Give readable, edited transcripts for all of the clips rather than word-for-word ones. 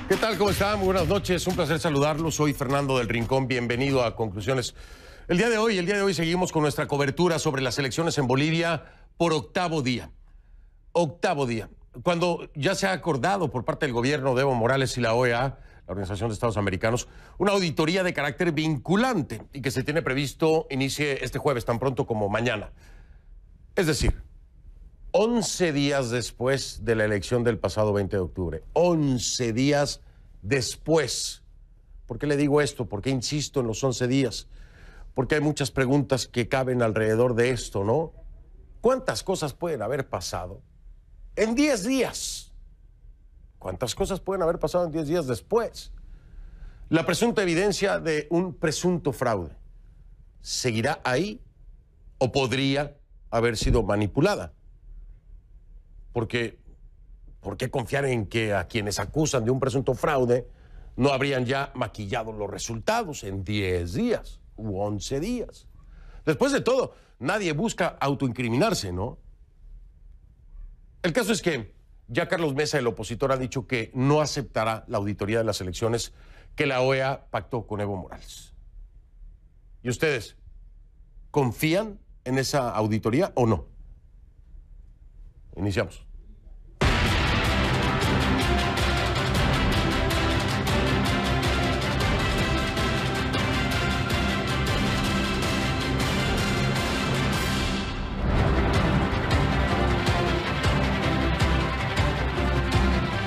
¿Qué tal? ¿Cómo están? Muy buenas noches. Un placer saludarlos. Soy Fernando del Rincón. Bienvenido a Conclusiones. El día de hoy seguimos con nuestra cobertura sobre las elecciones en Bolivia por octavo día. Octavo día. Cuando ya se ha acordado por parte del gobierno de Evo Morales y la OEA, la Organización de Estados Americanos, una auditoría de carácter vinculante y que se tiene previsto inicie este jueves, tan pronto como mañana. Es decir, 11 días después de la elección del pasado 20 de octubre. 11 días después. ¿Por qué le digo esto? ¿Por qué insisto en los 11 días? Porque hay muchas preguntas que caben alrededor de esto, ¿no? ¿Cuántas cosas pueden haber pasado en 10 días? ¿Cuántas cosas pueden haber pasado en 10 días después? La presunta evidencia de un presunto fraude, ¿seguirá ahí o podría haber sido manipulada? Porque, ¿por qué confiar en que a quienes acusan de un presunto fraude no habrían ya maquillado los resultados en 10 días u 11 días? Después de todo, nadie busca autoincriminarse, ¿no? El caso es que ya Carlos Mesa, el opositor, ha dicho que no aceptará la auditoría de las elecciones que la OEA pactó con Evo Morales. ¿Y ustedes confían en esa auditoría o no? Iniciamos.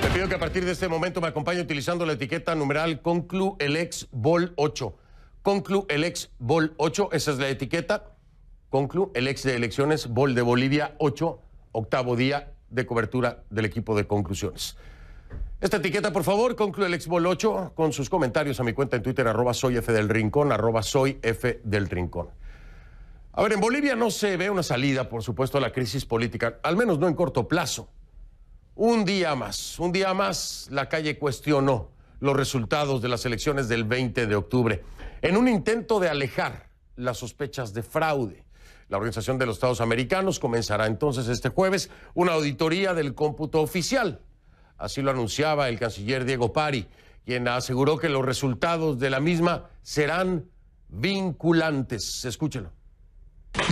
Te pido que a partir de este momento me acompañe utilizando la etiqueta numeral CONCLUELEX-BOL8. CONCLUELEX-BOL8, esa es la etiqueta. Conclu, el ex de elecciones, Bol de Bolivia 8, octavo día de cobertura del equipo de conclusiones. Esta etiqueta, por favor, Conclu, el ex Bol 8, con sus comentarios a mi cuenta en Twitter, @soyfdelrincón, @soyfdelrincón. A ver, en Bolivia no se ve una salida, por supuesto, a la crisis política, al menos no en corto plazo. Un día más, la calle cuestionó los resultados de las elecciones del 20 de octubre, en un intento de alejar las sospechas de fraude. La Organización de los Estados Americanos comenzará entonces este jueves una auditoría del cómputo oficial. Así lo anunciaba el canciller Diego Pari, quien aseguró que los resultados de la misma serán vinculantes. Escúchelo.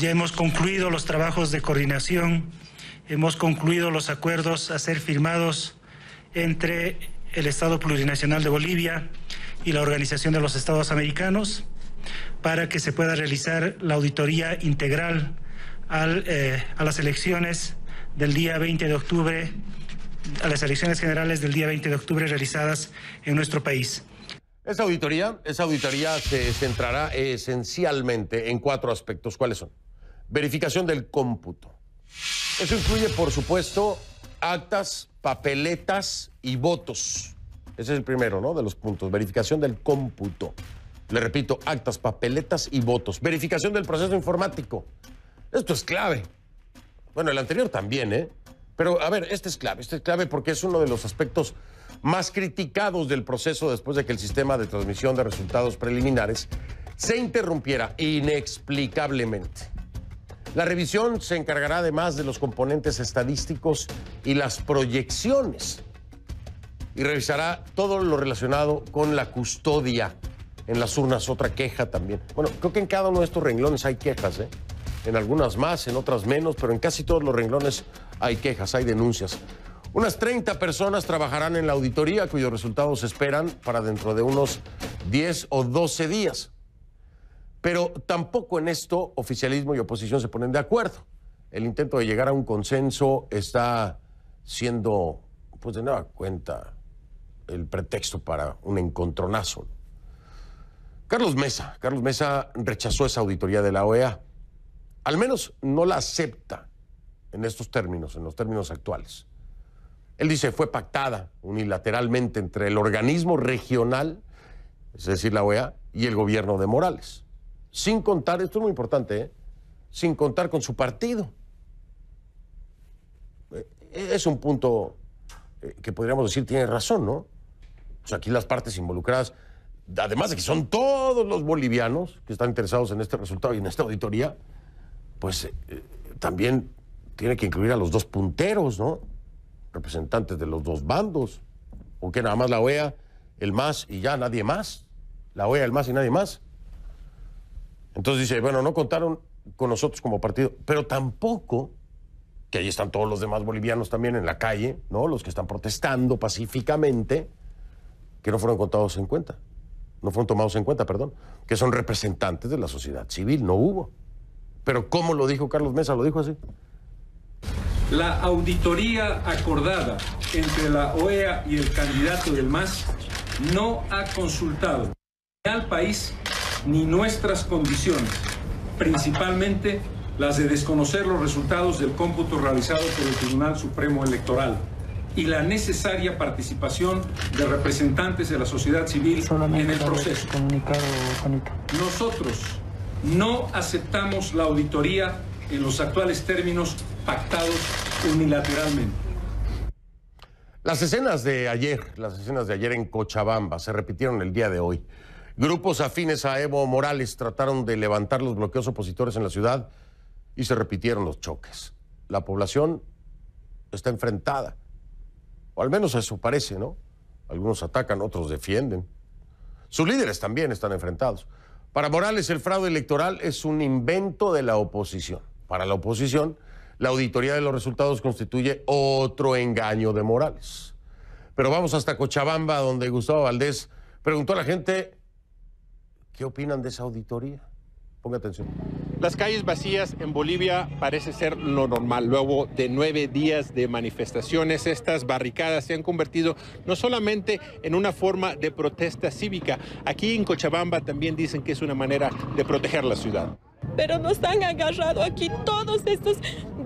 Ya hemos concluido los trabajos de coordinación, hemos concluido los acuerdos a ser firmados entre el Estado Plurinacional de Bolivia y la Organización de los Estados Americanos, para que se pueda realizar la auditoría integral a las elecciones del día 20 de octubre, a las elecciones generales del día 20 de octubre realizadas en nuestro país. Esa auditoría se centrará esencialmente en 4 aspectos. ¿Cuáles son? Verificación del cómputo. Eso incluye, por supuesto, actas, papeletas y votos. Ese es el primero, ¿no?, de los puntos. Verificación del cómputo. Le repito, actas, papeletas y votos. Verificación del proceso informático. Esto es clave. Bueno, el anterior también, ¿eh? Pero, a ver, este es clave porque es uno de los aspectos más criticados del proceso después de que el sistema de transmisión de resultados preliminares se interrumpiera inexplicablemente. La revisión se encargará además de los componentes estadísticos y las proyecciones. Y revisará todo lo relacionado con la custodia en las urnas, otra queja también. Bueno, creo que en cada uno de estos renglones hay quejas, ¿eh? En algunas más, en otras menos, pero en casi todos los renglones hay quejas, hay denuncias. Unas 30 personas trabajarán en la auditoría, cuyos resultados se esperan para dentro de unos 10 o 12 días. Pero tampoco en esto oficialismo y oposición se ponen de acuerdo. El intento de llegar a un consenso está siendo, pues de nueva cuenta, el pretexto para un encontronazo. Carlos Mesa rechazó esa auditoría de la OEA. Al menos no la acepta en estos términos, en los términos actuales. Él dice, fue pactada unilateralmente entre el organismo regional, es decir, la OEA, y el gobierno de Morales. Sin contar, esto es muy importante, ¿eh?, sin contar con su partido. Es un punto que podríamos decir tiene razón, ¿no? O sea, aquí las partes involucradas, además de que son todos los bolivianos que están interesados en este resultado y en esta auditoría, pues también tiene que incluir a los dos punteros, ¿no? Representantes de los dos bandos. ¿O que nada más la OEA, el MAS y ya nadie más? La OEA, el MAS y nadie más. Entonces dice, bueno, no contaron con nosotros como partido, pero tampoco, que ahí están todos los demás bolivianos también en la calle, ¿no? Los que están protestando pacíficamente, que no fueron contados en cuenta. No fueron tomados en cuenta, perdón, que son representantes de la sociedad civil, no hubo. Pero ¿cómo lo dijo Carlos Mesa? Lo dijo así. La auditoría acordada entre la OEA y el candidato del MAS no ha consultado ni al país ni nuestras condiciones, principalmente las de desconocer los resultados del cómputo realizado por el Tribunal Supremo Electoral y la necesaria participación de representantes de la sociedad civil en el proceso. Nosotros no aceptamos la auditoría en los actuales términos pactados unilateralmente. Las escenas de ayer en Cochabamba se repitieron el día de hoy. Grupos afines a Evo Morales trataron de levantar los bloqueos opositores en la ciudad y se repitieron los choques. La población está enfrentada, o al menos eso parece, ¿no? Algunos atacan, otros defienden. Sus líderes también están enfrentados. Para Morales, el fraude electoral es un invento de la oposición. Para la oposición, la auditoría de los resultados constituye otro engaño de Morales. Pero vamos hasta Cochabamba, donde Gustavo Valdés preguntó a la gente qué opinan de esa auditoría. Ponga atención. Las calles vacías en Bolivia parece ser lo normal. Luego de 9 días de manifestaciones, estas barricadas se han convertido no solamente en una forma de protesta cívica. Aquí en Cochabamba también dicen que es una manera de proteger la ciudad. Pero nos han agarrado aquí todos estos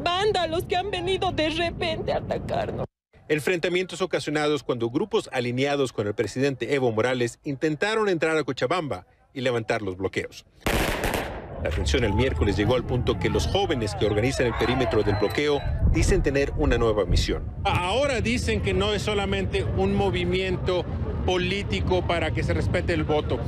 vándalos que han venido de repente a atacarnos. Enfrentamientos ocasionados cuando grupos alineados con el presidente Evo Morales intentaron entrar a Cochabamba y levantar los bloqueos. La tensión el miércoles llegó al punto que los jóvenes que organizan el perímetro del bloqueo dicen tener una nueva misión. Ahora dicen que no es solamente un movimiento político para que se respete el voto,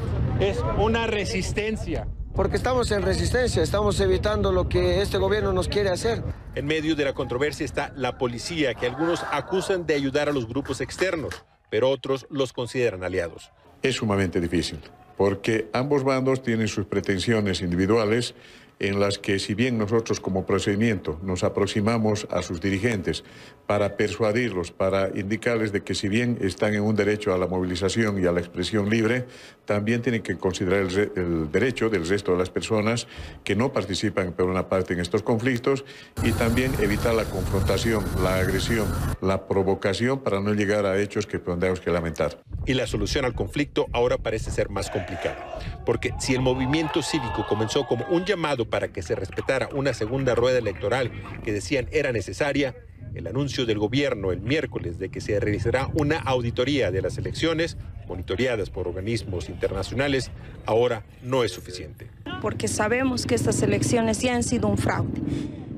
es una resistencia. Porque estamos en resistencia, estamos evitando lo que este gobierno nos quiere hacer. En medio de la controversia está la policía, que algunos acusan de ayudar a los grupos externos, pero otros los consideran aliados. Es sumamente difícil, porque ambos bandos tienen sus pretensiones individuales en las que, si bien nosotros como procedimiento nos aproximamos a sus dirigentes para persuadirlos, para indicarles de que si bien están en un derecho a la movilización y a la expresión libre, también tienen que considerar el derecho del resto de las personas que no participan por una parte en estos conflictos y también evitar la confrontación, la agresión, la provocación para no llegar a hechos que tendremos que lamentar. Y la solución al conflicto ahora parece ser más complicada, porque si el movimiento cívico comenzó como un llamado para que se respetara una segunda rueda electoral que decían era necesaria, el anuncio del gobierno el miércoles de que se realizará una auditoría de las elecciones, monitoreadas por organismos internacionales, ahora no es suficiente. Porque sabemos que estas elecciones ya han sido un fraude.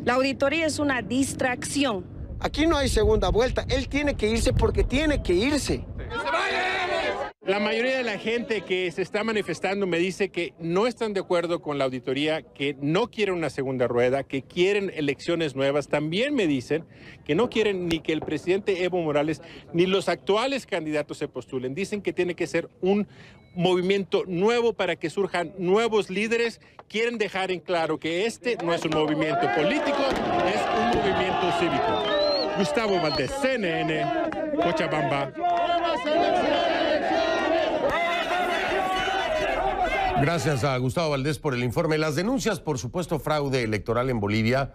La auditoría es una distracción. Aquí no hay segunda vuelta, él tiene que irse porque tiene que irse. La mayoría de la gente que se está manifestando me dice que no están de acuerdo con la auditoría, que no quieren una segunda rueda, que quieren elecciones nuevas. También me dicen que no quieren ni que el presidente Evo Morales ni los actuales candidatos se postulen. Dicen que tiene que ser un movimiento nuevo para que surjan nuevos líderes. Quieren dejar en claro que este no es un movimiento político, es un movimiento cívico. Gustavo Valdés, CNN, Cochabamba. Gracias a Gustavo Valdés por el informe. Las denuncias por supuesto fraude electoral en Bolivia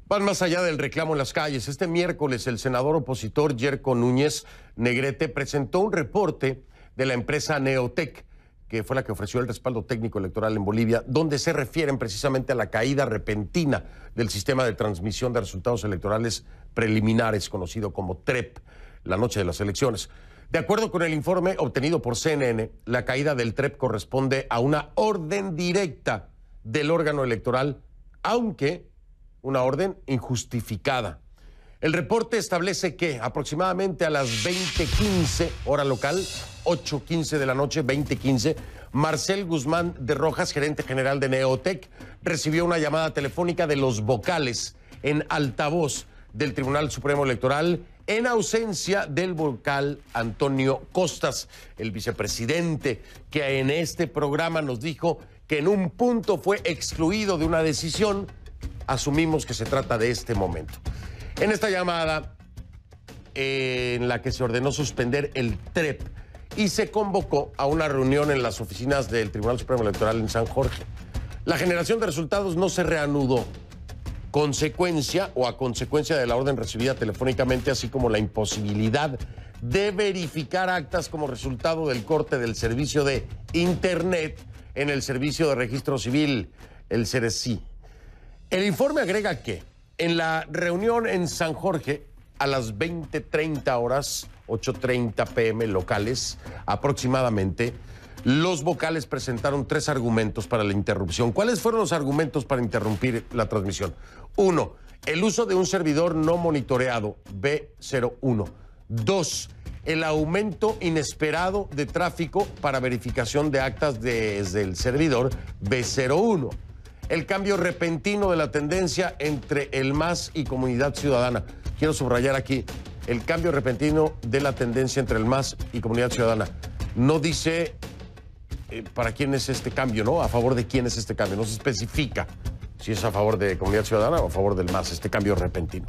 van más allá del reclamo en las calles. Este miércoles el senador opositor Yerko Núñez Negrete presentó un reporte de la empresa Neotec, que fue la que ofreció el respaldo técnico electoral en Bolivia, donde se refieren precisamente a la caída repentina del sistema de transmisión de resultados electorales preliminares, conocido como TREP, la noche de las elecciones. De acuerdo con el informe obtenido por CNN, la caída del TREP corresponde a una orden directa del órgano electoral, aunque una orden injustificada. El reporte establece que aproximadamente a las 20:15, hora local, 8:15 de la noche, 20:15, Marcel Guzmán de Rojas, gerente general de Neotec, recibió una llamada telefónica de los vocales en altavoz del Tribunal Supremo Electoral en ausencia del vocal Antonio Costas, el vicepresidente, que en este programa nos dijo que en un punto fue excluido de una decisión. Asumimos que se trata de este momento. En esta llamada, en la que se ordenó suspender el TREP y se convocó a una reunión en las oficinas del Tribunal Supremo Electoral en San Jorge, la generación de resultados no se reanudó. A consecuencia de la orden recibida telefónicamente, así como la imposibilidad de verificar actas como resultado del corte del servicio de Internet en el Servicio de Registro Civil, el CERECI. El informe agrega que en la reunión en San Jorge, a las 20:30 horas, 8:30 p.m. locales aproximadamente, los vocales presentaron 3 argumentos para la interrupción. ¿Cuáles fueron los argumentos para interrumpir la transmisión? 1. El uso de un servidor no monitoreado, B01. 2. El aumento inesperado de tráfico para verificación de actas desde el servidor, B01. El cambio repentino de la tendencia entre el MAS y Comunidad Ciudadana. Quiero subrayar aquí, el cambio repentino de la tendencia entre el MAS y Comunidad Ciudadana. No dice para quién es este cambio, ¿no? A favor de quién es este cambio. No se especifica si es a favor de Comunidad Ciudadana o a favor del MAS, este cambio repentino.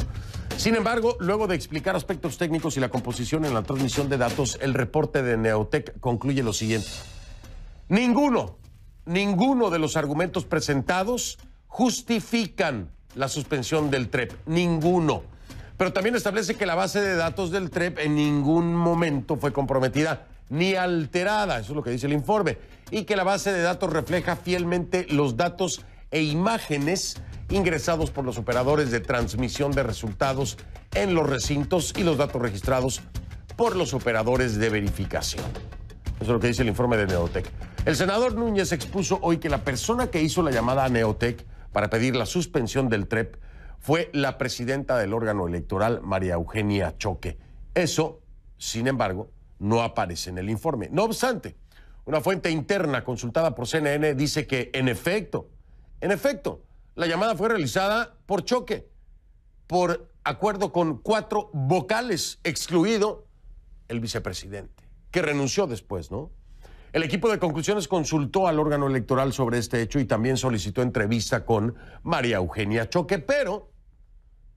Sin embargo, luego de explicar aspectos técnicos y la composición en la transmisión de datos, el reporte de Neotec concluye lo siguiente. Ninguno de los argumentos presentados justifican la suspensión del TREP. Ninguno. Pero también establece que la base de datos del TREP en ningún momento fue comprometida ni alterada, eso es lo que dice el informe, y que la base de datos refleja fielmente los datos e imágenes ingresados por los operadores de transmisión de resultados en los recintos y los datos registrados por los operadores de verificación. Eso es lo que dice el informe de Neotec. El senador Núñez expuso hoy que la persona que hizo la llamada a Neotec para pedir la suspensión del TREP fue la presidenta del órgano electoral, María Eugenia Choque. Eso, sin embargo, no aparece en el informe. No obstante, una fuente interna consultada por CNN dice que, en efecto, la llamada fue realizada por Choque, por acuerdo con 4 vocales, excluido el vicepresidente, que renunció después, ¿no? El equipo de conclusiones consultó al órgano electoral sobre este hecho y también solicitó entrevista con María Eugenia Choque, pero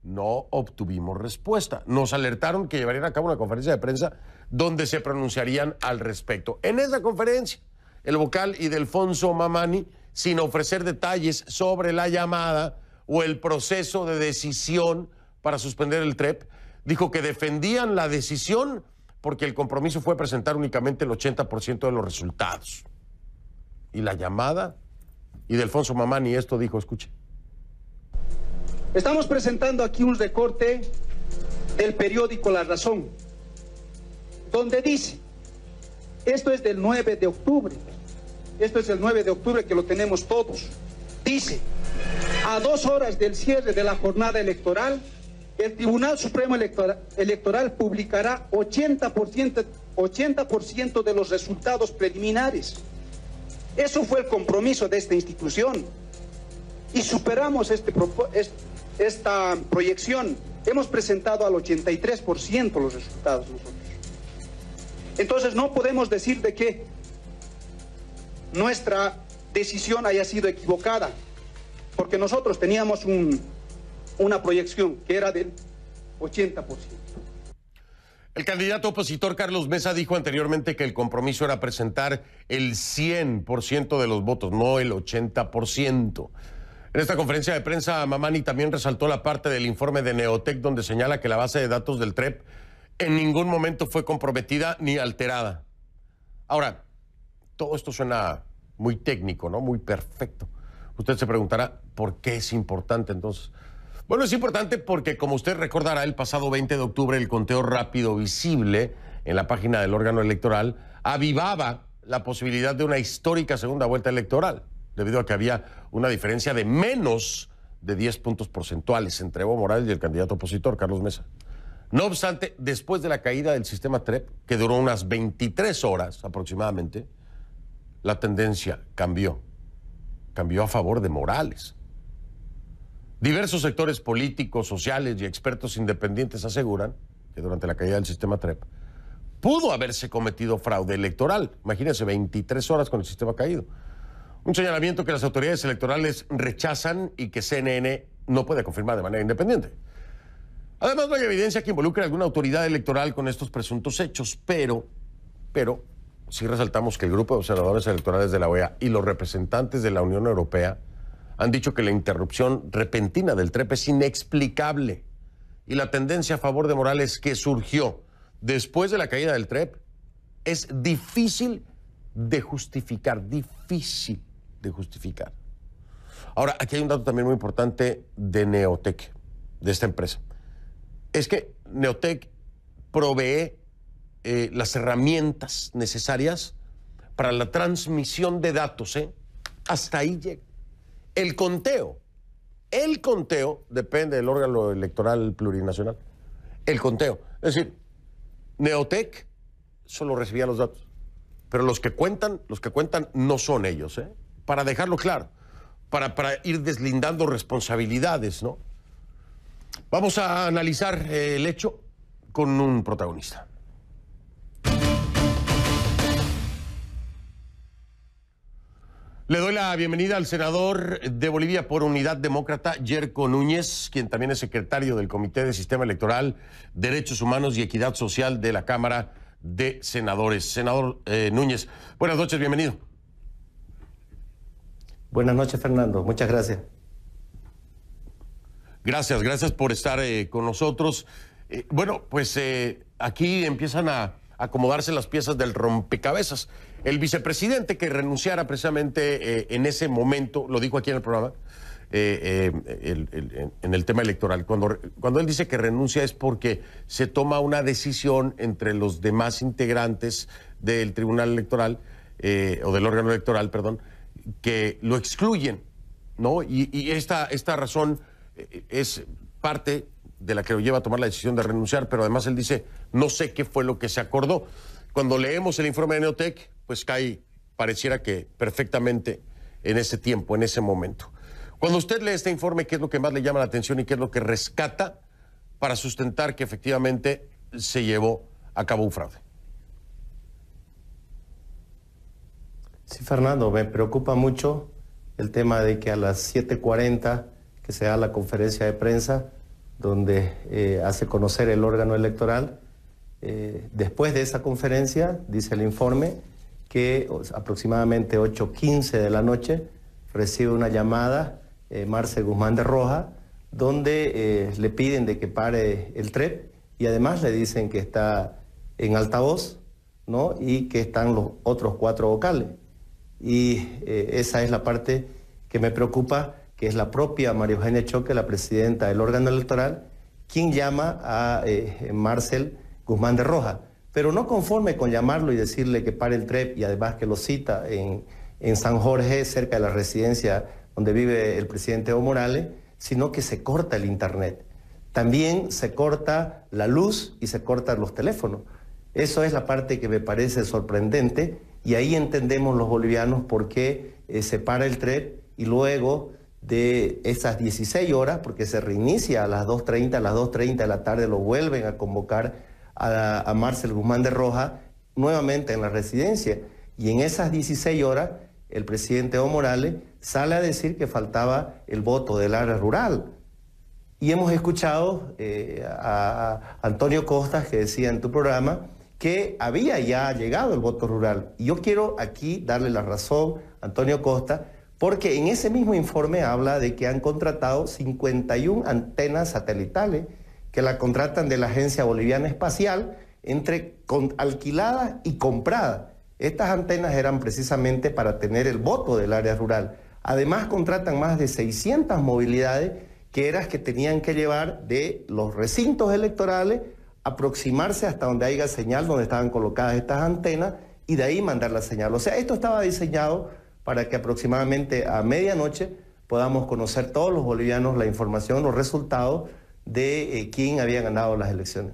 no obtuvimos respuesta. Nos alertaron que llevarían a cabo una conferencia de prensa donde se pronunciarían al respecto. En esa conferencia, el vocal Ildefonso Mamani, sin ofrecer detalles sobre la llamada o el proceso de decisión para suspender el TREP, dijo que defendían la decisión porque el compromiso fue presentar únicamente el 80% de los resultados. Y la llamada, Ildefonso Mamani, esto dijo, escuche. Estamos presentando aquí un recorte del periódico La Razón, donde dice, esto es del 9 de octubre, esto es el 9 de octubre que lo tenemos todos, dice, a 2 horas del cierre de la jornada electoral, el Tribunal Supremo Electoral publicará 80% de los resultados preliminares. Eso fue el compromiso de esta institución. Y superamos esta proyección. Hemos presentado al 83% los resultados nosotros. Entonces no podemos decir de que nuestra decisión haya sido equivocada, porque nosotros teníamos una proyección que era del 80%. El candidato opositor Carlos Mesa dijo anteriormente que el compromiso era presentar el 100% de los votos, no el 80%. En esta conferencia de prensa, Mamani también resaltó la parte del informe de Neotec donde señala que la base de datos del TREP en ningún momento fue comprometida ni alterada. Ahora, todo esto suena muy técnico, ¿no? Muy perfecto. Usted se preguntará, ¿por qué es importante entonces? Bueno, es importante porque, como usted recordará, el pasado 20 de octubre el conteo rápido visible en la página del órgano electoral avivaba la posibilidad de una histórica segunda vuelta electoral, debido a que había una diferencia de menos de 10 puntos porcentuales entre Evo Morales y el candidato opositor, Carlos Mesa. No obstante, después de la caída del sistema TREP, que duró unas 23 horas aproximadamente, la tendencia cambió a favor de Morales. Diversos sectores políticos, sociales y expertos independientes aseguran que durante la caída del sistema TREP pudo haberse cometido fraude electoral. Imagínense, 23 horas con el sistema caído. Un señalamiento que las autoridades electorales rechazan y que CNN no puede confirmar de manera independiente. Además, no hay evidencia que involucre a alguna autoridad electoral con estos presuntos hechos, pero sí resaltamos que el grupo de observadores electorales de la OEA y los representantes de la Unión Europea han dicho que la interrupción repentina del TREP es inexplicable y la tendencia a favor de Morales que surgió después de la caída del TREP es difícil de justificar, difícil de justificar. Ahora, aquí hay un dato también muy importante de Neotec, de esta empresa. Es que Neotec provee las herramientas necesarias para la transmisión de datos. Hasta ahí llega. El conteo depende del órgano electoral plurinacional. El conteo. Es decir, Neotec solo recibía los datos, pero los que cuentan no son ellos, para dejarlo claro, para ir deslindando responsabilidades, ¿no? Vamos a analizar el hecho con un protagonista. Le doy la bienvenida al senador de Bolivia por Unidad Demócrata, Yerko Núñez, quien también es secretario del Comité de Sistema Electoral, Derechos Humanos y Equidad Social de la Cámara de Senadores. Senador Núñez, buenas noches, bienvenido. Buenas noches, Fernando. Muchas gracias. Gracias por estar con nosotros. Bueno, pues aquí empiezan a acomodarse las piezas del rompecabezas. El vicepresidente que renunciara precisamente en ese momento, lo dijo aquí en el programa, en el tema electoral, cuando él dice que renuncia es porque se toma una decisión entre los demás integrantes del Tribunal Electoral, o del órgano electoral, perdón, que lo excluyen, ¿no? Y esta razón es parte de la que lo lleva a tomar la decisión de renunciar, pero además él dice, no sé qué fue lo que se acordó. Cuando leemos el informe de Neotec, pues cae, pareciera que perfectamente en ese tiempo, en ese momento. Cuando usted lee este informe, ¿qué es lo que más le llama la atención y qué es lo que rescata para sustentar que efectivamente se llevó a cabo un fraude? Sí, Fernando, me preocupa mucho el tema de que a las 7:40 que se da la conferencia de prensa donde hace conocer el órgano electoral. Después de esa conferencia, dice el informe, que aproximadamente 8:15 de la noche recibe una llamada Marcel Guzmán de Roja, donde le piden de que pare el TREP y además le dicen que está en altavoz, ¿no? Y que están los otros 4 vocales. Y esa es la parte que me preocupa, que es la propia María Eugenia Choque, la presidenta del órgano electoral, quien llama a Marcel Guzmán de Roja, pero no conforme con llamarlo y decirle que pare el TREP y además que lo cita en San Jorge, cerca de la residencia donde vive el presidente Evo Morales, sino que se corta el internet. También se corta la luz y se cortan los teléfonos. Eso es la parte que me parece sorprendente y ahí entendemos los bolivianos por qué se para el TREP y luego de esas 16 horas, porque se reinicia a las 2:30 de la tarde, lo vuelven a convocar a Marcel Guzmán de Roja nuevamente en la residencia. Y en esas 16 horas, el presidente Evo Morales sale a decir que faltaba el voto del área rural. Y hemos escuchado a Antonio Costas, que decía en tu programa que había ya llegado el voto rural. Y yo quiero aquí darle la razón a Antonio Costa, porque en ese mismo informe habla de que han contratado 51 antenas satelitales que la contratan de la Agencia Boliviana Espacial, alquiladas y compradas. Estas antenas eran precisamente para tener el voto del área rural. Además contratan más de 600 movilidades que eran que tenían que llevar de los recintos electorales, aproximarse hasta donde haya señal, donde estaban colocadas estas antenas, y de ahí mandar la señal. O sea, esto estaba diseñado para que aproximadamente a medianoche podamos conocer todos los bolivianos la información, los resultados de quién había ganado las elecciones.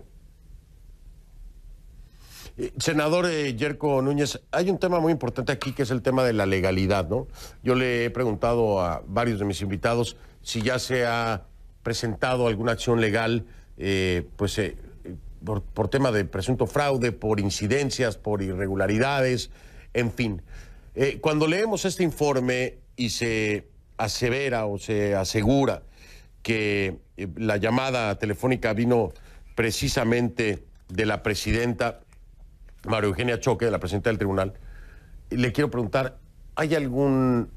Senador Yerko Núñez, hay un tema muy importante aquí que es el tema de la legalidad, ¿no? Yo le he preguntado a varios de mis invitados si ya se ha presentado alguna acción legal, por tema de presunto fraude, por incidencias, por irregularidades, en fin. Cuando leemos este informe y se asevera o se asegura que la llamada telefónica vino precisamente de la presidenta María Eugenia Choque, de la presidenta del tribunal, le quiero preguntar, ¿hay algún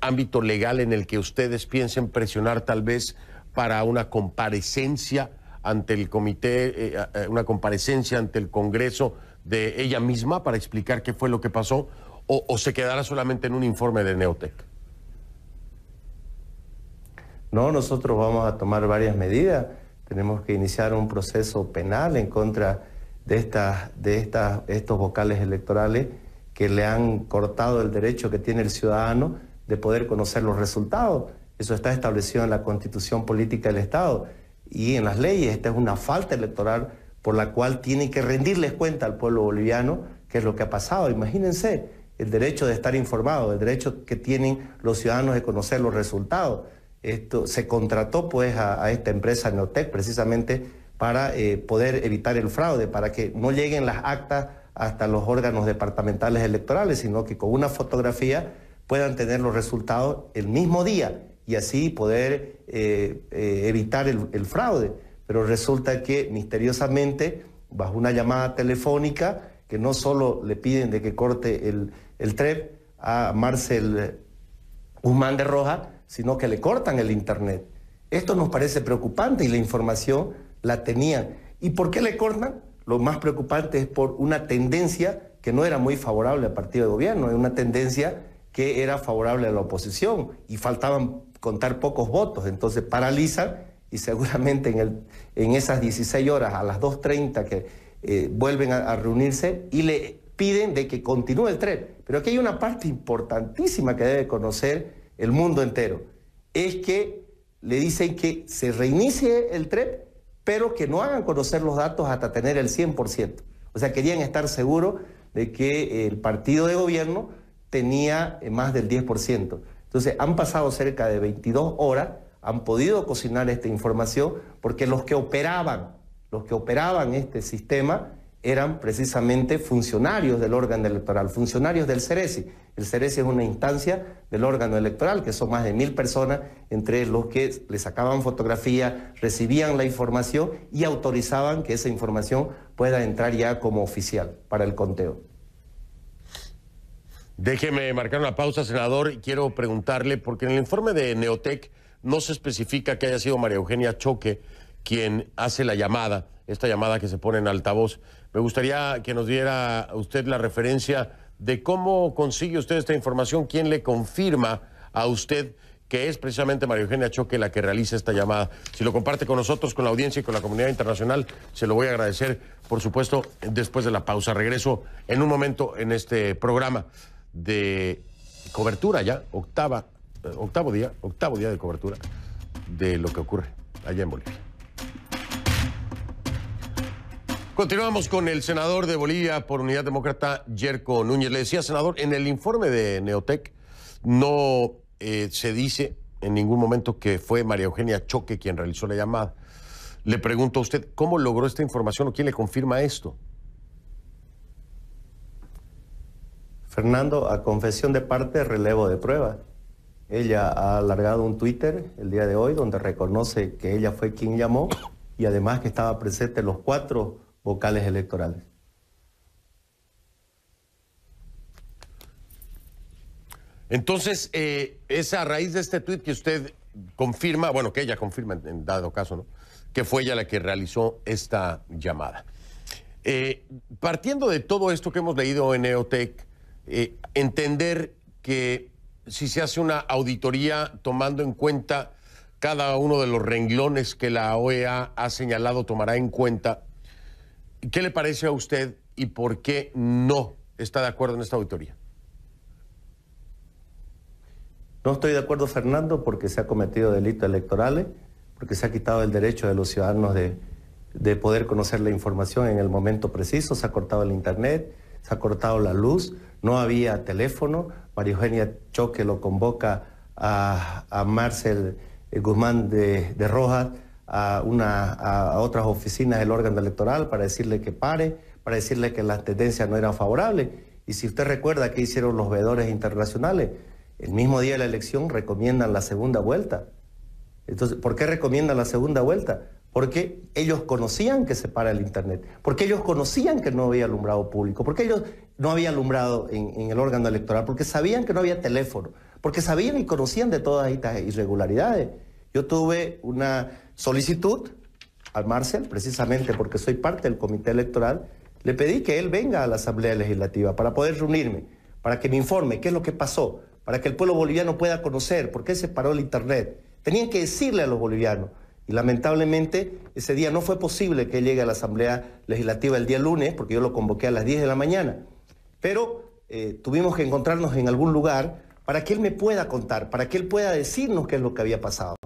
ámbito legal en el que ustedes piensen presionar tal vez para una comparecencia ante el comité, una comparecencia ante el Congreso de ella misma para explicar qué fue lo que pasó, o se quedará solamente en un informe de Neotec? No, nosotros vamos a tomar varias medidas. Tenemos que iniciar un proceso penal en contra de estos vocales electorales que le han cortado el derecho que tiene el ciudadano de poder conocer los resultados. Eso está establecido en la Constitución Política del Estado y en las leyes. Esta es una falta electoral por la cual tienen que rendirles cuenta al pueblo boliviano qué es lo que ha pasado. Imagínense el derecho de estar informado, el derecho que tienen los ciudadanos de conocer los resultados. Esto se contrató pues a esta empresa Neotec precisamente para poder evitar el fraude, para que no lleguen las actas hasta los órganos departamentales electorales, sino que con una fotografía puedan tener los resultados el mismo día y así poder evitar el fraude. Pero resulta que misteriosamente, bajo una llamada telefónica, que no solo le piden de que corte el TREP a Marcel Guzmán de Rojas, sino que le cortan el internet. Esto nos parece preocupante y la información la tenían. ¿Y por qué le cortan? Lo más preocupante es por una tendencia que no era muy favorable al partido de gobierno, es una tendencia que era favorable a la oposición y faltaban contar pocos votos, entonces paralizan y seguramente en esas 16 horas a las 2:30 que vuelven a reunirse y le piden de que continúe el TREP. Pero aquí hay una parte importantísima que debe conocer el mundo entero, es que le dicen que se reinicie el TREP, pero que no hagan conocer los datos hasta tener el 100%. O sea, querían estar seguros de que el partido de gobierno tenía más del 10%. Entonces, han pasado cerca de 22 horas, han podido cocinar esta información, porque los que operaban este sistema eran precisamente funcionarios del órgano electoral, funcionarios del CERESI. El CERESI es una instancia del órgano electoral, que son más de 1000 personas, entre los que le sacaban fotografía, recibían la información y autorizaban que esa información pueda entrar ya como oficial para el conteo. Déjeme marcar una pausa, senador, y quiero preguntarle, porque en el informe de Neotec no se especifica que haya sido María Eugenia Choque quien hace la llamada, esta llamada que se pone en altavoz. Me gustaría que nos diera usted la referencia de cómo consigue usted esta información, quién le confirma a usted que es precisamente María Eugenia Choque la que realiza esta llamada. Si lo comparte con nosotros, con la audiencia y con la comunidad internacional, se lo voy a agradecer, por supuesto, después de la pausa. Regreso en un momento en este programa de cobertura ya, octavo día de cobertura de lo que ocurre allá en Bolivia. Continuamos con el senador de Bolivia por Unidad Demócrata, Yerko Núñez. Le decía, senador, en el informe de Neotec no se dice en ningún momento que fue María Eugenia Choque quien realizó la llamada. Le pregunto a usted, ¿cómo logró esta información o quién le confirma esto? Fernando, a confesión de parte, relevo de prueba. Ella ha alargado un Twitter el día de hoy donde reconoce que ella fue quien llamó y además que estaba presente los 4 vocales electorales. Entonces, es a raíz de este tuit que usted confirma, bueno, que ella confirma en dado caso, ¿no?, que fue ella la que realizó esta llamada. Partiendo de todo esto que hemos leído en Neotec, entender que si se hace una auditoría tomando en cuenta cada uno de los renglones que la OEA ha señalado, tomará en cuenta, ¿qué le parece a usted y por qué no está de acuerdo en esta auditoría? No estoy de acuerdo, Fernando, porque se ha cometido delitos electorales, porque se ha quitado el derecho de los ciudadanos de poder conocer la información en el momento preciso, se ha cortado el internet, se ha cortado la luz, no había teléfono. María Eugenia Choque lo convoca a Marcel Guzmán de Rojas a otras oficinas del órgano electoral para decirle que pare, para decirle que las tendencias no eran favorables. Y si usted recuerda qué hicieron los veedores internacionales, el mismo día de la elección recomiendan la segunda vuelta. Entonces, ¿por qué recomiendan la segunda vuelta? Porque ellos conocían que se para el Internet, porque ellos conocían que no había alumbrado público, porque ellos no había alumbrado en el órgano electoral, porque sabían que no había teléfono, porque sabían y conocían de todas estas irregularidades. Yo tuve una solicitud al Marcel, precisamente porque soy parte del comité electoral, le pedí que él venga a la Asamblea Legislativa para poder reunirme, para que me informe qué es lo que pasó, para que el pueblo boliviano pueda conocer por qué se paró el Internet. Tenían que decirle a los bolivianos. Y lamentablemente ese día no fue posible que llegue a la Asamblea Legislativa el día lunes, porque yo lo convoqué a las 10 de la mañana. Pero tuvimos que encontrarnos en algún lugar para que él me pueda contar, para que él pueda decirnos qué es lo que había pasado.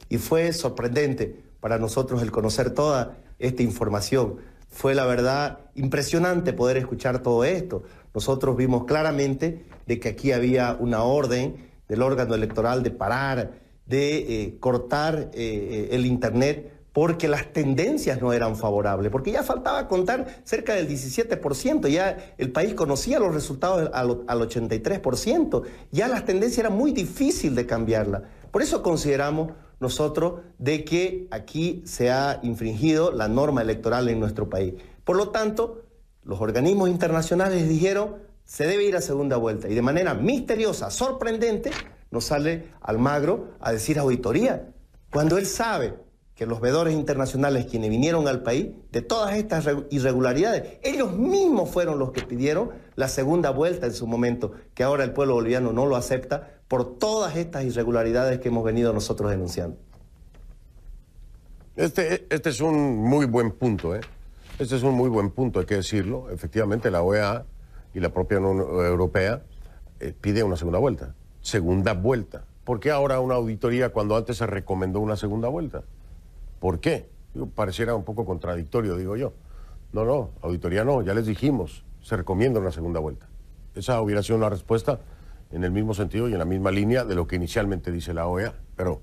Y fue sorprendente para nosotros el conocer toda esta información. Fue, la verdad, impresionante poder escuchar todo esto. Nosotros vimos claramente de que aquí había una orden del órgano electoral de parar, de cortar el Internet, porque las tendencias no eran favorables, porque ya faltaba contar cerca del 17%, ya el país conocía los resultados al 83%, ya las tendencias era muy difícil de cambiarlas. Por eso consideramos nosotros de que aquí se ha infringido la norma electoral en nuestro país. Por lo tanto, los organismos internacionales dijeron se debe ir a segunda vuelta, y de manera misteriosa, sorprendente, nos sale Almagro a decir auditoría, cuando él sabe que los veedores internacionales quienes vinieron al país, de todas estas irregularidades, ellos mismos fueron los que pidieron la segunda vuelta en su momento, que ahora el pueblo boliviano no lo acepta por todas estas irregularidades que hemos venido nosotros denunciando. Este es un muy buen punto, ¿eh? Este es un muy buen punto, hay que decirlo. Efectivamente, la OEA y la propia Unión Europea pide una segunda vuelta. Segunda vuelta. ¿Por qué ahora una auditoría cuando antes se recomendó una segunda vuelta? ¿Por qué? Pareciera un poco contradictorio, digo yo. No, auditoría no, ya les dijimos, se recomienda una segunda vuelta. Esa hubiera sido una respuesta en el mismo sentido y en la misma línea de lo que inicialmente dice la OEA. Pero,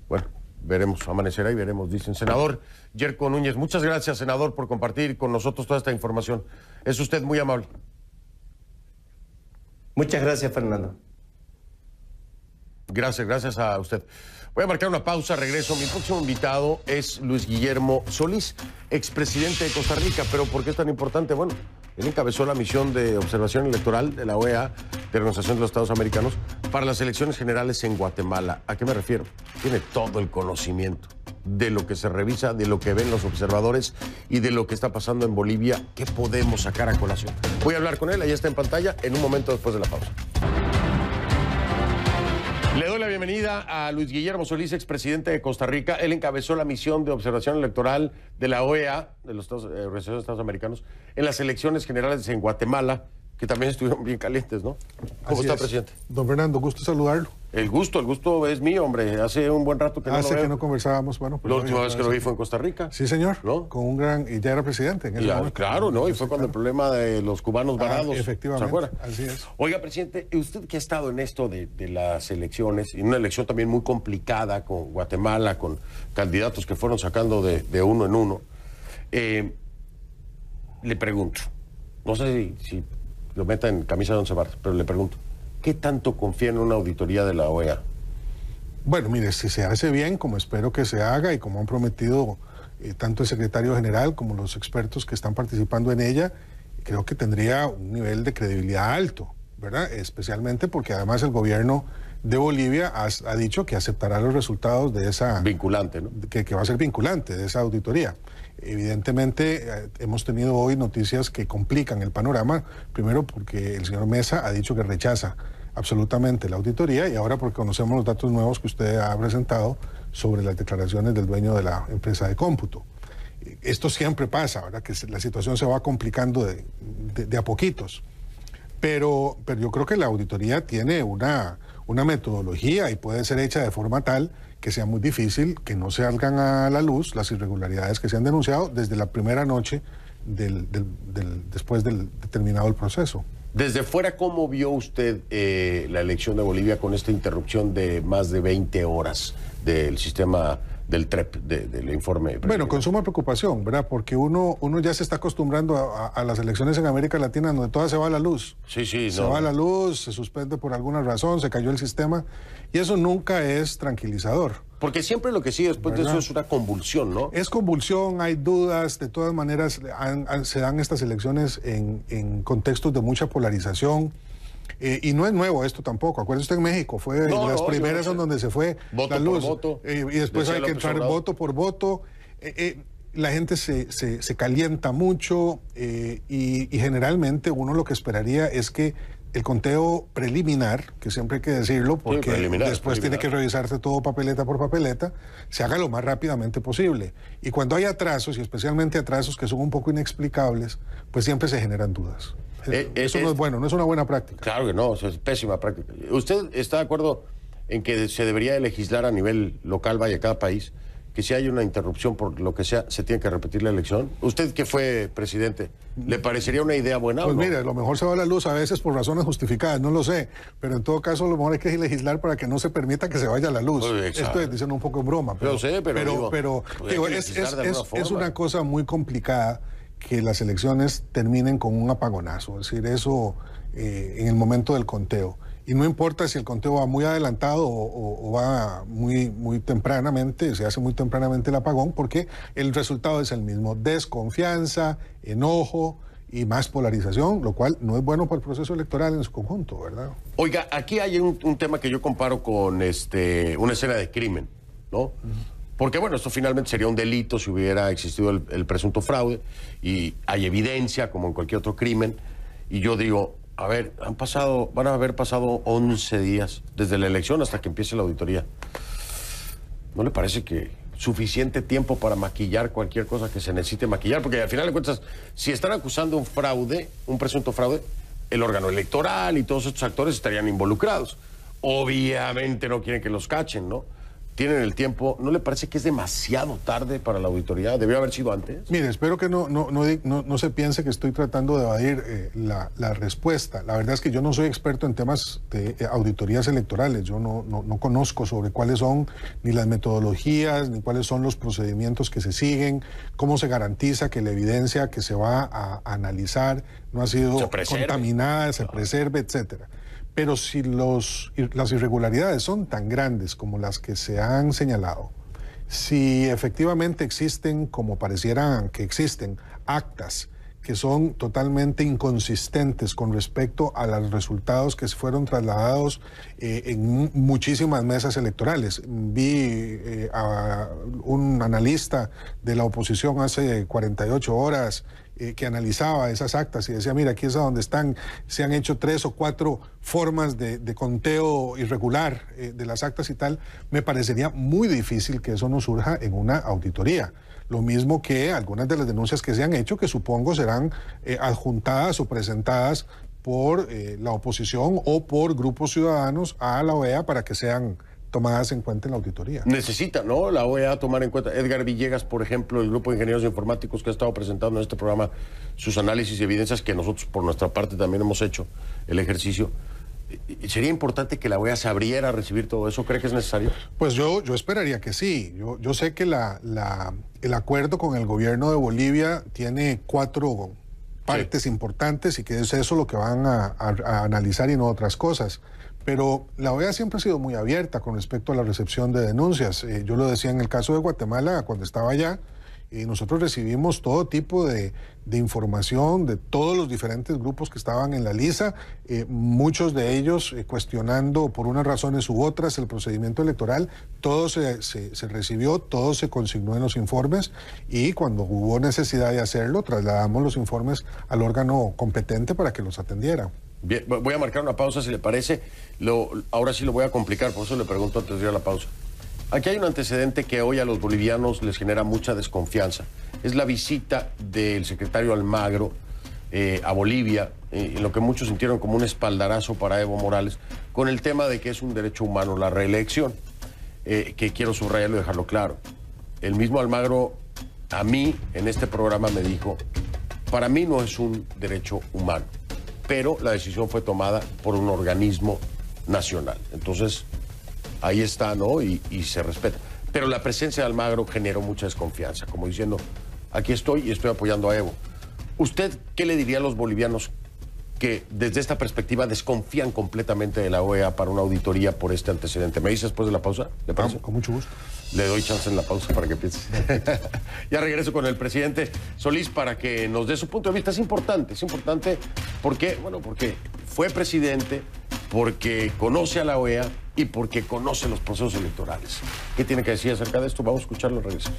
bueno, veremos, amanecerá y veremos, dicen. Senador Yerko Núñez, muchas gracias, senador, por compartir con nosotros toda esta información. Es usted muy amable. Muchas gracias, Fernando. Gracias a usted. Voy a marcar una pausa, regreso. Mi próximo invitado es Luis Guillermo Solís, expresidente de Costa Rica. ¿Pero por qué es tan importante? Bueno, él encabezó la misión de observación electoral de la OEA, de la Organización de los Estados Americanos, para las elecciones generales en Guatemala. ¿A qué me refiero? Tiene todo el conocimiento de lo que se revisa, de lo que ven los observadores y de lo que está pasando en Bolivia. ¿Qué podemos sacar a colación? Voy a hablar con él, ahí está en pantalla, en un momento después de la pausa. Le doy la bienvenida a Luis Guillermo Solís, expresidente de Costa Rica. Él encabezó la misión de observación electoral de la OEA, de los Organización de Estados Americanos, en las elecciones generales en Guatemala, que también estuvieron bien calientes, ¿no? ¿Cómo está, presidente? Don Fernando, gusto saludarlo. El gusto es mío, hombre. Hace un buen rato que no lo veo. Hace que no conversábamos, bueno. La última vez que lo vi fue en Costa Rica. Sí, señor. ¿No? Con un gran... Y ya era presidente en ese momento. Claro, ¿no? Y fue cuando el problema de los cubanos varados. Efectivamente. ¿Se acuerda? Así es. Oiga, presidente, usted que ha estado en esto de las elecciones, y una elección también muy complicada con Guatemala, con candidatos que fueron sacando de uno en uno, le pregunto, no sé si lo meta en camisa de once varas, pero le pregunto, ¿qué tanto confía en una auditoría de la OEA? Bueno, mire, si se hace bien, como espero que se haga y como han prometido tanto el secretario general como los expertos que están participando en ella, creo que tendría un nivel de credibilidad alto, ¿verdad? Especialmente porque además el gobierno de Bolivia ha dicho que aceptará los resultados de esa... Vinculante, ¿no? Que va a ser vinculante de esa auditoría. Evidentemente hemos tenido hoy noticias que complican el panorama, primero porque el señor Mesa ha dicho que rechaza absolutamente la auditoría y ahora porque conocemos los datos nuevos que usted ha presentado sobre las declaraciones del dueño de la empresa de cómputo. Esto siempre pasa, ¿verdad? Que la situación se va complicando de a poquitos, pero yo creo que la auditoría tiene una metodología y puede ser hecha de forma tal que sea muy difícil que no salgan a la luz las irregularidades que se han denunciado desde la primera noche después del terminado el proceso. Desde fuera, ¿cómo vio usted la elección de Bolivia con esta interrupción de más de 20 horas del sistema del TREP, del informe. Bueno, con suma preocupación, ¿verdad? Porque uno ya se está acostumbrando a las elecciones en América Latina donde toda se va a la luz. Sí, Se va a la luz, se suspende por alguna razón, se cayó el sistema, y eso nunca es tranquilizador. Porque siempre lo que sigue después de eso es una convulsión, ¿no? Es convulsión, hay dudas, de todas maneras se dan estas elecciones en contextos de mucha polarización. Y no es nuevo esto tampoco. Acuérdese usted, en México fue de las primeras en donde se fue la luz. Voto, y después hay que entrar voto por voto. La gente se calienta mucho y generalmente uno lo que esperaría es que el conteo preliminar, que siempre hay que decirlo, porque después tiene que revisarse todo papeleta por papeleta, se haga lo más rápidamente posible. Y cuando hay atrasos, y especialmente atrasos que son un poco inexplicables, pues siempre se generan dudas. Eso no es bueno, no es una buena práctica. Claro que no, eso es pésima práctica. ¿Usted está de acuerdo en que se debería legislar a nivel local, vaya, cada país, que si hay una interrupción por lo que sea, se tiene que repetir la elección? ¿Usted que fue presidente, le parecería una idea buena pues o no? Mire, a lo mejor se va a la luz a veces por razones justificadas, no lo sé, pero en todo caso a lo mejor hay que legislar para que no se permita que se vaya a la luz. Esto es diciendo un poco en broma, pero es una cosa muy complicada que las elecciones terminen con un apagonazo, es decir, eso en el momento del conteo. Y no importa si el conteo va muy adelantado o va muy tempranamente, se hace muy tempranamente el apagón, porque el resultado es el mismo: desconfianza, enojo y más polarización, lo cual no es bueno para el proceso electoral en su conjunto, ¿verdad? Oiga, aquí hay un tema que yo comparo con una escena de crimen, ¿no? Porque, bueno, esto finalmente sería un delito si hubiera existido el presunto fraude, y hay evidencia, como en cualquier otro crimen, y yo digo, a ver, van a haber pasado 11 días desde la elección hasta que empiece la auditoría. ¿No le parece que suficiente tiempo para maquillar cualquier cosa que se necesite maquillar? Porque al final de cuentas, si están acusando un fraude, un presunto fraude, el órgano electoral y todos estos actores estarían involucrados. Obviamente no quieren que los cachen, ¿no? Tienen el tiempo. ¿No le parece que es demasiado tarde para la auditoría? ¿Debió haber sido antes? Mire, espero que no se piense que estoy tratando de evadir la respuesta. La verdad es que yo no soy experto en temas de auditorías electorales. Yo no conozco sobre cuáles son ni las metodologías, ni cuáles son los procedimientos que se siguen, cómo se garantiza que la evidencia que se va a analizar no ha sido contaminada, se preserve, etcétera. Pero si las irregularidades son tan grandes como las que se han señalado, si efectivamente existen, como parecieran que existen, actas que son totalmente inconsistentes con respecto a los resultados que fueron trasladados en muchísimas mesas electorales. Vi a un analista de la oposición hace 48 horas que analizaba esas actas y decía, mira, aquí es a donde se han hecho 3 o 4 formas de conteo irregular de las actas y tal. Me parecería muy difícil que eso no surja en una auditoría. Lo mismo que algunas de las denuncias que se han hecho, que supongo serán adjuntadas o presentadas por la oposición o por grupos ciudadanos a la OEA para que sean tomadas en cuenta en la auditoría. Necesita, ¿no?, la OEA tomar en cuenta. Edgar Villegas, por ejemplo, el grupo de ingenieros informáticos que ha estado presentando en este programa sus análisis y evidencias, que nosotros por nuestra parte también hemos hecho el ejercicio. ¿Sería importante que la OEA se abriera a recibir todo eso? ¿Cree que es necesario? Pues yo esperaría que sí. Yo sé que el acuerdo con el gobierno de Bolivia tiene 4 partes importantes y que es eso lo que van a analizar y no otras cosas. Pero la OEA siempre ha sido muy abierta con respecto a la recepción de denuncias. Yo lo decía en el caso de Guatemala cuando estaba allá. Nosotros recibimos todo tipo de información de todos los diferentes grupos que estaban en la lista, muchos de ellos cuestionando por unas razones u otras el procedimiento electoral. Todo se recibió, todo se consignó en los informes, y cuando hubo necesidad de hacerlo, trasladamos los informes al órgano competente para que los atendiera. Bien, voy a marcar una pausa, si le parece. Ahora sí lo voy a complicar, por eso le pregunto antes de ir a la pausa. Aquí hay un antecedente que hoy a los bolivianos les genera mucha desconfianza. Es la visita del secretario Almagro a Bolivia, en lo que muchos sintieron como un espaldarazo para Evo Morales, con el tema de que es un derecho humano la reelección, que quiero subrayarlo y dejarlo claro. El mismo Almagro a mí en este programa me dijo, para mí no es un derecho humano, pero la decisión fue tomada por un organismo nacional. Entonces, ahí está, ¿no? Y se respeta. Pero la presencia de Almagro generó mucha desconfianza, como diciendo, aquí estoy y estoy apoyando a Evo. ¿Usted qué le diría a los bolivianos que desde esta perspectiva desconfían completamente de la OEA para una auditoría por este antecedente? ¿Me dice después de la pausa? ¿Le parece? Con mucho gusto. Le doy chance en la pausa para que piense. Ya regreso con el presidente Solís para que nos dé su punto de vista. Es importante porque, bueno, porque fue presidente, porque conoce a la OEA y porque conoce los procesos electorales. ¿Qué tiene que decir acerca de esto? Vamos a escucharlo, regreso.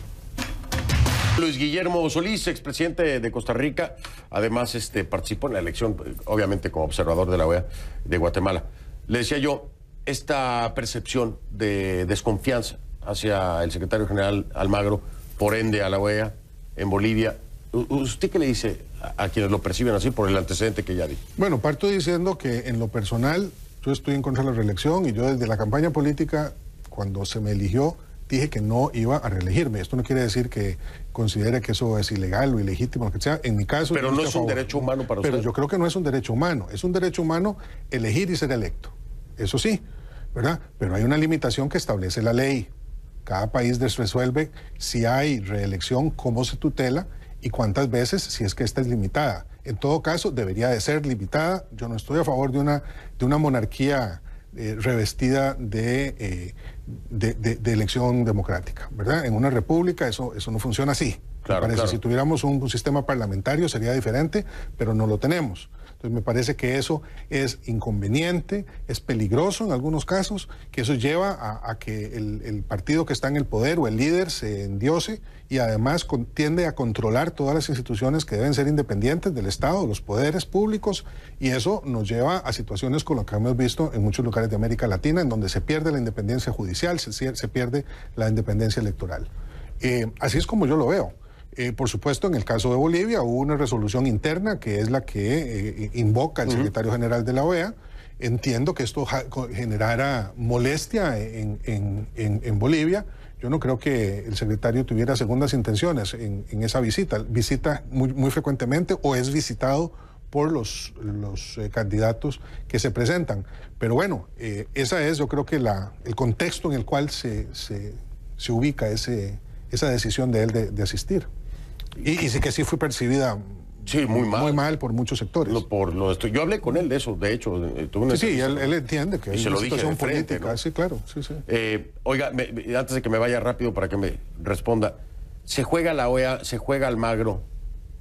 Luis Guillermo Solís, expresidente de Costa Rica, además participó en la elección, obviamente como observador de la OEA de Guatemala. Le decía yo, esta percepción de desconfianza hacia el secretario general Almagro, por ende a la OEA en Bolivia, ¿usted qué le dice a quienes lo perciben así por el antecedente que ya di? Bueno, parto diciendo que en lo personal yo estoy en contra de la reelección y yo desde la campaña política, cuando se me eligió, dije que no iba a reelegirme. Esto no quiere decir que considere que eso es ilegal o ilegítimo, lo que sea. En mi caso... Pero no es un derecho humano para usted. Pero yo creo que no es un derecho humano. Es un derecho humano elegir y ser electo. Eso sí, ¿verdad? Pero hay una limitación que establece la ley. Cada país resuelve si hay reelección, cómo se tutela y cuántas veces, si es que esta es limitada. En todo caso, debería de ser limitada. Yo no estoy a favor de una monarquía revestida de elección democrática, ¿verdad? En una república eso no funciona así. Claro, me parece, claro. Si tuviéramos un sistema parlamentario sería diferente, pero no lo tenemos. Entonces me parece que eso es inconveniente, es peligroso en algunos casos, que eso lleva a que el partido que está en el poder o el líder se endiose y además tiende a controlar todas las instituciones que deben ser independientes del Estado, los poderes públicos, y eso nos lleva a situaciones como lo que hemos visto en muchos lugares de América Latina, en donde se pierde la independencia judicial, se pierde la independencia electoral. Así es como yo lo veo. Por supuesto, en el caso de Bolivia hubo una resolución interna que es la que invoca el secretario general de la OEA. Entiendo que esto generara molestia en Bolivia. Yo no creo que el secretario tuviera segundas intenciones en esa visita. Visita muy frecuentemente o es visitado por los candidatos que se presentan. Pero bueno, esa es, yo creo que el contexto en el cual se ubica esa decisión de él de asistir. Y sí que sí fue percibida muy mal por muchos sectores. Yo hablé con él de eso, de hecho. Él entiende que y es se una lo dije situación de frente, política. ¿no? Sí, claro. Sí. Oiga, antes de que me vaya rápido para que me responda, ¿se juega la OEA, se juega Almagro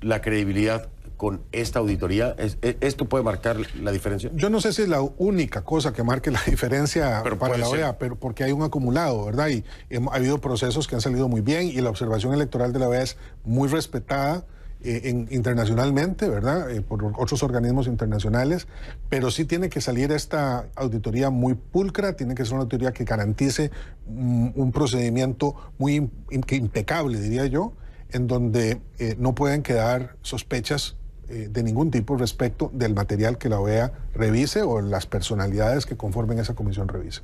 la credibilidad con esta auditoría? ¿Esto puede marcar la diferencia? Yo no sé si es la única cosa que marque la diferencia para la OEA, pero porque hay un acumulado, ¿verdad? Y ha habido procesos que han salido muy bien y la observación electoral de la OEA es muy respetada internacionalmente, ¿verdad? Por otros organismos internacionales, pero sí tiene que salir esta auditoría muy pulcra, tiene que ser una auditoría que garantice un procedimiento muy impecable, diría yo, en donde no pueden quedar sospechas de ningún tipo respecto del material que la OEA revise o las personalidades que conformen esa comisión revise.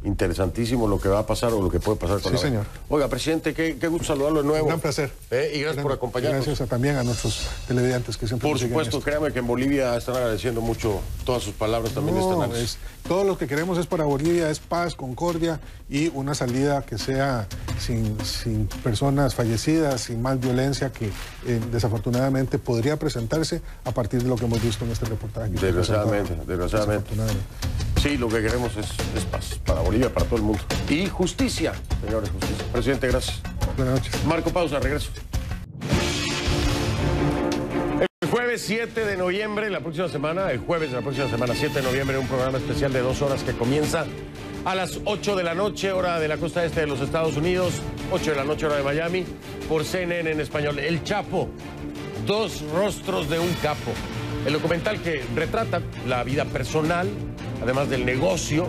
Interesantísimo lo que va a pasar o lo que puede pasar con la OEA. Señor. Oiga, presidente, qué gusto saludarlo de nuevo. Un gran placer. Y gracias por acompañarnos. Gracias también a nuestros televidentes que siempre Por supuesto, créame que en Bolivia están agradeciendo mucho todas sus palabras, también están... Todo lo que queremos es para Bolivia, es paz, concordia y una salida que sea sin personas fallecidas, sin más violencia que desafortunadamente podría presentarse a partir de lo que hemos visto en este reportaje. Desgraciadamente. Sí, lo que queremos es paz para Bolivia, para todo el mundo. Y justicia, señores, justicia. Presidente, gracias. Buenas noches. Marco, pausa, regreso. El jueves 7 de noviembre, el jueves de la próxima semana, 7 de noviembre, un programa especial de 2 horas que comienza a las 8 de la noche, hora de la costa este de los Estados Unidos, 8 de la noche, hora de Miami, por CNN en español. El Chapo, 2 rostros de un capo. El documental que retrata la vida personal, además del negocio,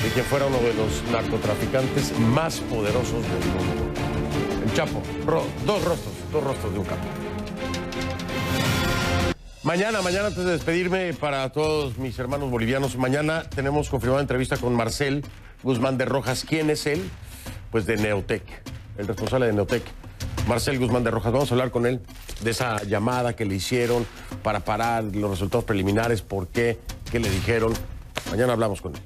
de quien fuera uno de los narcotraficantes más poderosos del mundo. El Chapo, 2 rostros de un capo. Mañana, antes de despedirme para todos mis hermanos bolivianos, mañana tenemos confirmada entrevista con Marcel Guzmán de Rojas. ¿Quién es él? Pues de Neotec, el responsable de Neotec, Marcel Guzmán de Rojas. Vamos a hablar con él de esa llamada que le hicieron para parar los resultados preliminares, por qué, qué le dijeron. Mañana hablamos con él.